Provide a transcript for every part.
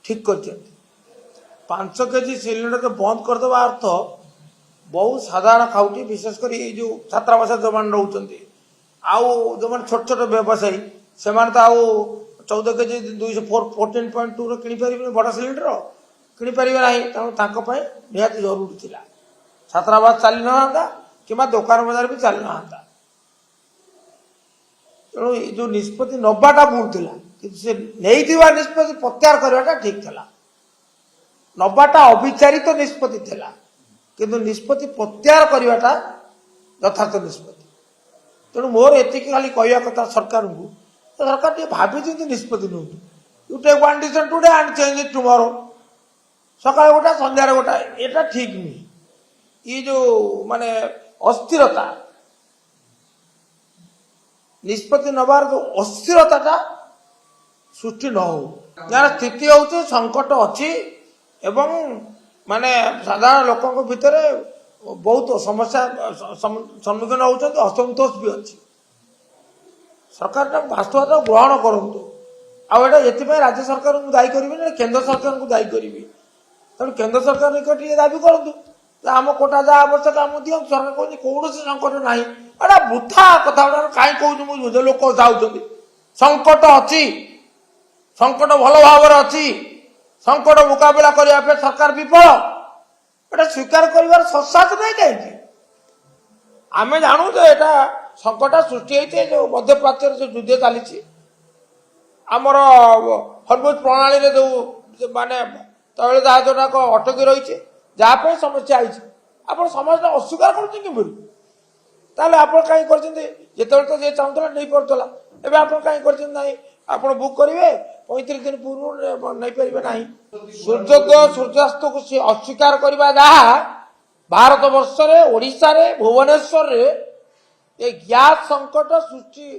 ठीक कर 5 KG cylinder के बंद करदे अर्थ बहुत साधारण खाऊटी विशेषकर ये जो छात्रावास जो मैंने रोचे आउ जो मैंने छोट छोट व्यवसायी से तो आउ 14 केजी 14.2 किपर बड़ सिलिंडर किपर ना तेणु निहत जरूरी थी छात्रावास चली ना कि दुकान बजार भी चली ना तेणु जो निष्पत्ति नवाटा भूल थी निष्पत्ति प्रत्याहार करवाटा ठीक था नवाटा अविचारित निष्पत्ति थिला किंतु निष्पत्ति प्रत्याहार करवाटा यथार्थ निष्पत्ति तेणु मोर एति खाली कहवा कथा सरकार को सरकार टे भाई निष्पत्ति now you take one decision today and change it tomorrow सकाळ गोटा संध्यार गोटा एटा ठीक नुह ये जो माने अस्थिरता निष्पत्ति नबार जो अस्थिरता सृष्टि न हो यार स्थिति हूँ संकट अच्छी एवं माने साधारण लोकों भितर बहुत समस्या सम्मुखीन होती असंतोष भी अच्छी सरकार वास्तवता ग्रहण करूँ आटा ये राज्य सरकार को दायी करी केंद्र सरकार को दायी करी तेणु केंद्र सरकार निकट ये दाबी करूँ आम कोटा जहाँ आवश्यक आम दिखाँ सरकार कौन कौन संकट ना एटा वृथा कथा कहीं कौन मुझे लोक चाहते संकट अच्छी संकट भल भाव अच्छी संकट मुकाबला करने सरकार विफल एटा स्वीकार कर ससास नहीं कहीं आम जानू जो यहाँ संकट सृष्टि होती जो मध्यप्राच्य जो युद्ध चली आमर हरमुज प्रणाली जो माने तैल जहाज गुड़ाक अटकी रही जहाँपाई समस्या आई आप समस्या अस्वीकार कर आप कहीं करते तो ये चाहूला नहीं पड़ता एवं आप कहीं कर आप बुक करेंगे 35 दिन पूर्व नहीं पारे ना सूर्योदय सूर्यास्त को सी अस्वीकार करवा जहाँ भारत वर्ष ओडिशा रे भुवनेश्वर रे ये गैस संकट सृष्टि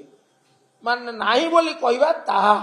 मान नहीं बोली कहवा ताहा